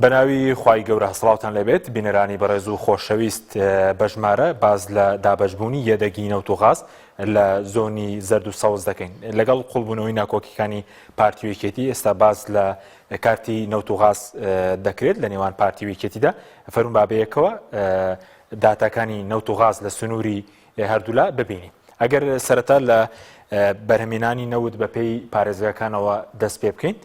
بەناوی خوای گەورە هەسڵاوتان لەبێت بینەرانی بەڕێز و خۆشەویست بەژمارە باز لە دابەشبوونی یەدەگی نەوت و غاز لە زۆنی زەرد و سەوز دەکەین لەگەڵ قوڵبوونەوەی ناکۆکیەکانی پارتی ویکێتی ئێستا باز لە کارتی نەوت و غاز دەکرێت لە نێوان پارتی ویکێتیدا فەرمون بابەیەکەوە داتاکانی نەوت و غاز لە سنووری هەردوولا ببینین ئەگەر سەرەتا لە بەرهەمێنانی نەوت بە پێی پارێزگاکانەوە دەست پێ بکەین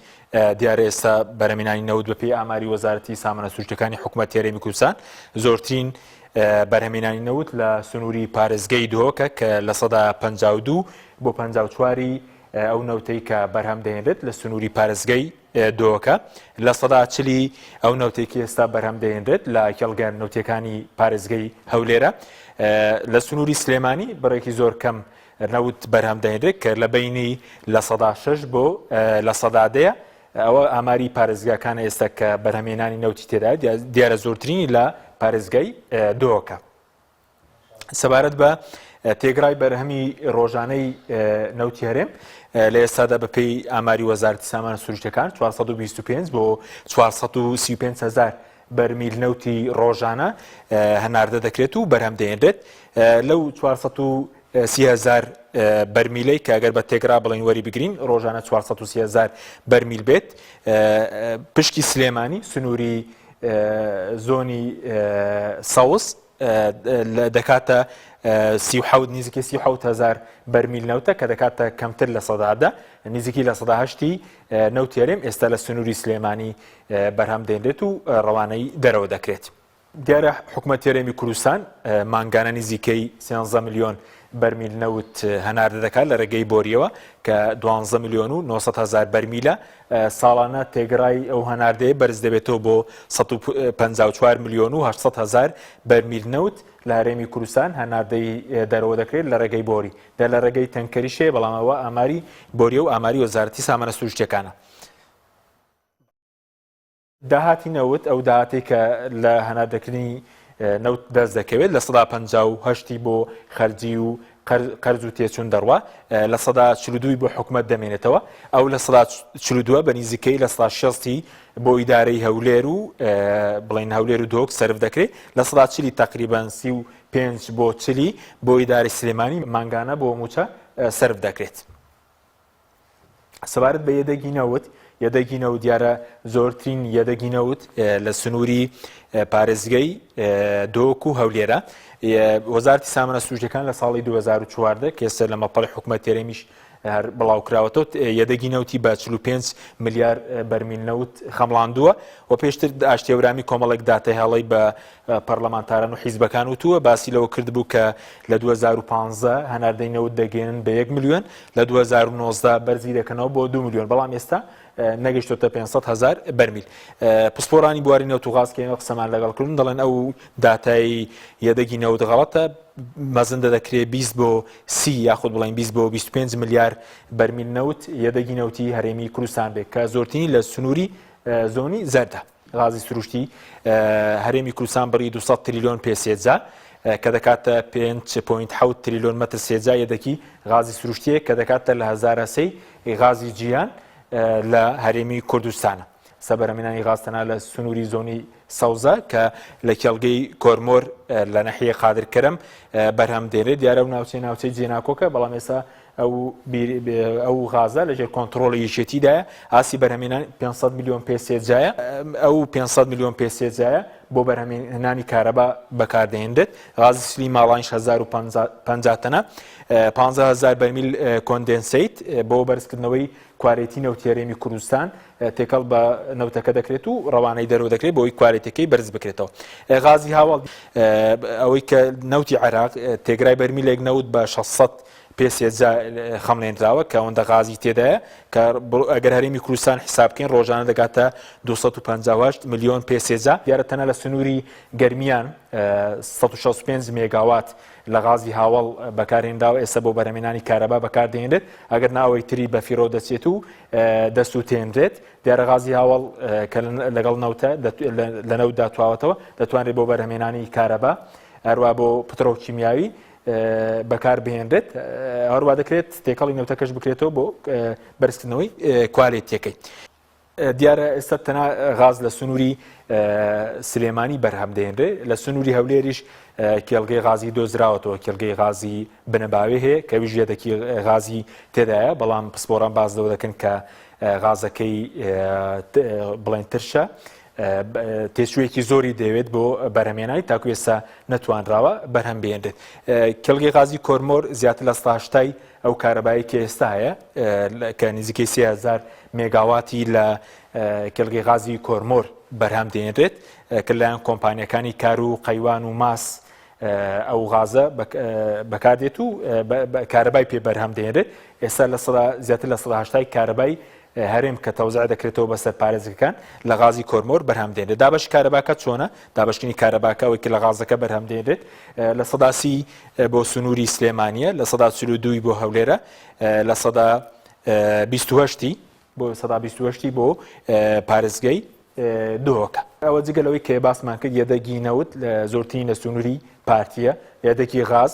دیارە ئێستا بەرهەمێنانی نەوت بە پێی ئاماری وەزارەتی سامانە سروشتەکانی حکوومەت هەرێمی کوردستان زۆرترین بەرهەمێنانی نەوت لە سنووری پارێزگای دۆکە کە لە سەدا 52 بۆ 54 ئەو نەوتەی کە بەرهەم دەهێنرێت لە سنووری پارێزگای دۆکە لە سەدا 40 ئەو نەوتێکی ئێستا بەرهەم دەهێنرێت لە کێڵگەر نەوتەکانی پارێزگای هەولێرە لە سنووری سلێمانی بڕێکی زۆر کەم نەوت بەرهەم دەهێنرێت کە لە بینی لە سەدا 6 بۆ لە سەدادەیە ئەوە ئاماری پارێزگاکانە ئێستا کە بەرهەمێنانی نەوتی تێدا دیارە زۆرترینی لە پارێزگای دۆکە سەبارەت بە تێگرای بەرهەمی ڕۆژانەی نەوتی هەرێم لە ئێستادا بە پێی ئاماری وەزارەتی سامانە سروشتەکان 425 بۆ 435 هزار بەرمیل نەوتی ڕۆژانە هەناردە دەکرێت و بەرهەم دەهێنرێت لەو 430,000 بەرمیلەی کە ئەگەر بە تێگرا بڵین وەری بگرین ڕۆژانە 430,000 بەرمیل بێت پشتی سلێمانی سنووری زۆنی سەوز دەکاتە 37 نزیکی 37,000 بەرمیل نەوتە کە دەکاتە کەمتر لە سەدادا نزیکی لە سەدا 8 نەوتی هەرێم ئێستا لە سنووری سلێمانی بەرهەم دێنرێت و ڕەوانەی دەرەوە دەکرێت دیارە حکوومەت هەرێمی کوردستان مانگانە نزیکەی 13 ملیۆن بەرمیل نەوت هەناردە دەکات لە ڕێگەی بۆریەوە کە 12 ملیۆن و 900 هزار بەرمیلە ساڵانە تێگرای ئەو هەناردەیە بەرز دەبێتەوە بۆ 154 ملیۆن و 800 هزار بەرمیل نەوت لە هەرێمی کوردستان هەناردەی دەرەوە دەکرێت لە ڕێگەی بۆری لە ڕێگەی تەنکەریشێ بەڵام ئەوە ئاماری بۆریە و ئاماری وەزارەتی سامانە سروشتیەکانە داهاتی نەوت ئەو داهاتی کە لە هەناردەکردنی نەوت دەست دەکەوێت لە سەدا 58 بۆ خەرجی و قەرز و تێچوون دەڕوا لە سەدا 42 بۆ حکوومەت دەمێنێتەوە ئەو لە سەدا 42 بە نزیکەی لە سەدا 60 بۆ ئیدارەی هەولێر و بڵین هەولێر و دۆک سەرف دەکرێت لە سەدا 40 تقریبان 35 بۆ 40 بۆ ئیدارەی سلێمانی مانگانە بۆ موچە سەرف دەکرێت سەبارەت بە یەدەگی نەوت یەدەگی نەوت دیارە زۆرترین یەدەگی نەوت لە سنووری پارێزگای دۆک و هەولێرە وەزارەتی سامانە سروشتیەکان لە ساڵی 2014 کە ئێستا لە مەپەڵی حکوومەت هەرێمیش بڵاوکراوەتەوە یەدەگی نەوتی بە 45 ملیار بەرمیل نەوت خەمڵاندووە و پێشتر ئاشتیێورامی کۆمەڵێک داتای هەڵی بە پەرلەمانتاران و حیزبەکان وتووە باسی لەوە کردبوو کە لە 2015 هەناردەی نەوت دەگەێنن بە 1 ملیۆن لە 2019 بەرزی دەکەنەوە بۆ 2 ملیۆن بەڵام ئێستا نەگەیشتۆتە 500 هزار بەرمیل پسپۆرانی بواری نەوت و غاز کە قسەمان لەگەڵکردن دەڵێن ئەو داتای یەدەگی نەوت غەڵەتە مەزن دەکرێت 20 بۆ 30 یاخود بڵین 20 بۆ 25 ملیار بەرمیل نەوت یەدەگی نەوتی هەرێمی کوردستان بێت کە زۆرترینی لە سنووری زۆنی زەردە غازی سروشتی هەرێمی کوردستان بڕی 200 تریلیۆن پێسێجا کە دەکاتە 5.7 تریلیۆن مەتر سێجا یەدەکی غازی سروشتیە کە دەکاتە لە 1000 غازی جیان لە هەرێمی کوردستانە سەبەرهەمێنانی غازتەنە لە سنووری زۆنی سەوزە کە لە کێڵگەی کۆرمۆر لە نەحیە قادرکەرم بەرهەم دێنرێت دیارە و ناوچەی جێناکۆکە بەڵام ئێستا ئەو غازە لەژێر کۆنتڕۆڵی یەکێتیدایە ئاسی بەرهەمێنان 500 ملیۆن پێسێجایە ئەو 500 ملیۆن پێسێجایە بۆ بەرهەمێنانی کارەبا بەکاردەهێنرێت غازی سلی ماڵانش 1050 تەنە 15,000 بەرمیل کۆندێنسەیت بۆ بەرزکردنەوەی کوارێتی نەوتی هەرێمی کوردستان تێکەڵ بە نەوتەکە دەکرێت و ڕەوانەی دەرەوە دەکرێت بۆی کوارێتەکەی بەرز بکرێتەوە غازی هاوڵ ئەوەی کە نەوتی عێراق تێگرای بەرمیلێک نەوت بە 600 پێسێجا خەمڵێنراوە کە ئەوەندە غازی تێدایە کە ئەگەر هەرێمی کوردستان حساب بکەین ڕۆژانە دەگاتە 258 ملیۆن پێسێجا دیارە تەنە لە سنووری گەرمیان 165 مێگاوات لە غازی هاوڵ بەکارهێنراوە ئێستا بۆ بەرهەمێنانی کارەبا بەکاردێنرێت ئەگەر ناوەی تری بە فیرۆ دەچێت و دەست و تێنرێت دیارە غازی هاوڵ کە لەگەڵ نەوتە لە نەوت داتواوەتەوە دەتوانرێت بۆ بەرهەمێنانی کارەبا هەروە بۆ پترۆکیمیاوی بەکار بهێنرێت هەروە دەکرێت تێکەڵی نەوتەکەش بکرێتەوە بۆ بەرزکردنەوەی کوالێتیەکەی دیارە ئێستا تەنها غاز لە سنووری سلێمانی بەرهەم دێنرێ لە سنووری هەولێریش کێڵگەی غازی دۆزراوەتەوە کێڵگەی غازی بنەباوێ هەیە کە ویژ یەدەکی غازی تێدایە بەڵام پسپۆران باز لەوە دەکەن کە غازەکەی بڵێن ترشە تێچوویەکی زۆری دەوێت بۆ بەرهەمێنانی تاکو ئێستا نەتوانراوە بەرهەم بێنرێت کێڵگەی غازی کۆرمۆر زیاتر لە 80 ئەو کارەبایی کە ئێستا هەیە کە نزیکەی 3000 مێگاواتی لە کێڵگەی غازی کۆرمۆر بەرهەم دێنرێت کە لایەن کۆمپانیەکانی کار و قەیوان و ماس ئەو غازە بەکاردێت و کارەبای پێ بەرهەم دێنرێت ئێستا لە زیاتر لە 180 کارەبای هەرێم کە تەوزع دەکرێتەوە بەسەر پارێزەکان لە غازی کۆرمۆر بەرهەم دێنرێت دابش کارەباکە چۆنە دابشکردنی کارەباکەوەی کە لە غازەکە بەرهەم دێنرێت لە 130 بۆ سنووری سلێمانیە لە 142 بۆ هەولێرە لە 128 بۆ 128 بۆ پارێزگەی دۆکە ئەوە جگەلەوەی کە باسمان کرد یەدەگی نەوت لە زۆرترین لە سنووری پارتیە یەدەکی غاز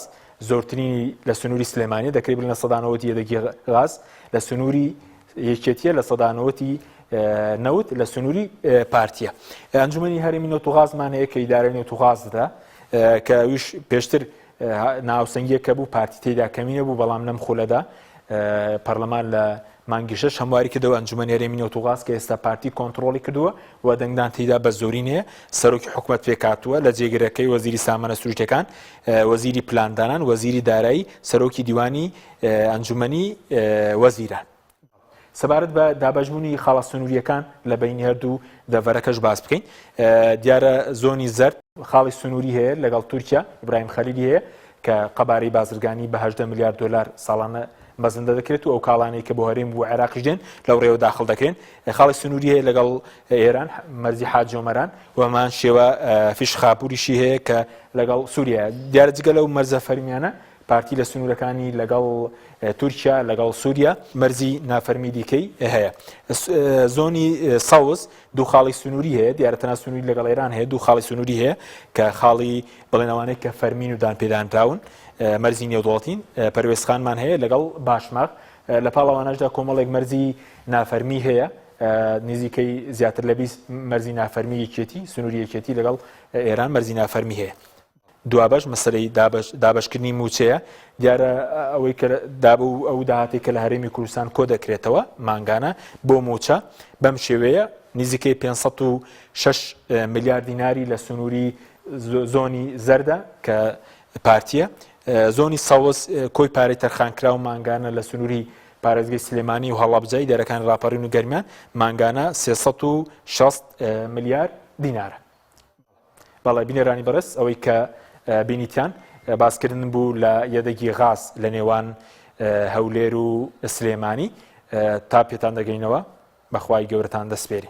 زۆرترینی لە سنووری سلێمانی دەکرێت بڵێن لە 190 یەدەگی غاز لە سنووری یەکێتیە لە 190 نەوت لە سنووری پارتیە ئەنجومەنی هەرێمی نەوتوغازمان هەیە کە ئیدارەی نەوتوغازدا کە ویش پێشتر ناوسەنگیە کە بوو پارتی تێدا کەمینە بوو بەڵام لەم خولەدا پەرلەمان لە مانگی شەش هەمواری کردەوە ئەنجومەنی هەرێمی نەوتوغاز کە ئێستا پارتی کۆنتڕۆڵی کردووە و دەنگدان تێدا بە زۆرین هەیە سەرۆکی حکوومەت پێکاتووە لە جێگرەکەی وەزیری سامانە سروشتەکان وەزیری پلاندانان وەزیری دارایی سەرۆکی دیوانی ئەنجومەنی وەزیران سەبارەت بە دابەشبوونی خاڵە سنووریەکان لە بینی هەردوو دەڤەرەکەش باس بکەین دیارە زۆنی زەرد خاڵی سنووری هەیە لەگەڵ تورکیا ئیبراهیم خەلیلی هەیە کە قەبارەی بازرگانی بە 18 میلیارد دلار ساڵانە مەزەندە دەکرێت و ئەو کاڵانەی کە بۆ هەرێم بۆ عێراقیش دێن لەو ڕێوە داخڵ دەکرێن خاڵی سنووری هەیە لەگەڵ ئێران مەرزی حاجۆمەران وەمان شێوە فیش خاپوریشی هەیە کە لەگەڵ سووریا دیارە جگە لەو مەرزە فەرمیانە پارتی لە سنوورەکانی لەگەڵ تورکیا لەگەڵ سووریا مەرزی نافەرمی دیکەی هەیە زۆنی ساوز دوو خاڵی سنووری هەیە دیارەتەنها سنووری لەگەڵ ئێران هەیە دوو خاڵی سنووری هەیە کە خاڵی بڵێنەوانەی کە فەرمین و دانپێدانراون مەرزی نێودوڵەتین پەروێزخانمان هەیە لەگەڵ باشماغ لە پاڵەوانەشدا کۆمەڵێک مەرزی نافەرمی هەیە نزیکەی زیاتر لە 20 مەرزی نافەرمی یەکێتی سنووری یەکێتی لەگەڵ ئێران مەرزی نافەرمی هەیە دوابش مەسەلەی دابشکردنی موچەیە دیارە ئەوەی کە دابوو ئەو داهاتی کە لە هەرێمی کوردستان کۆ دەکرێتەوە مانگانە بۆ موچە بەم شێوەیە نزیکەی 506 میلیارد دیناری لە سنووری زۆنی زەردە کە پارتیە زۆنی ساوز کۆی پارەی تەرخانکرا و مانگانە لە سنووری پارێزگای سلێمانی و هەڵابجای دەرەکان ڕاپەڕین و گەرمیان مانگانە 360 میلیارد دینارە بەڵێ بینێرانی بەڕست ئەوەی کە بینیتیان باسکردن بوو لە یەدەگی غاز لە نێوان هەولێر و سلێمانی تا پێتان دەگەینەوە بەخوای گەورەتان دەسپێری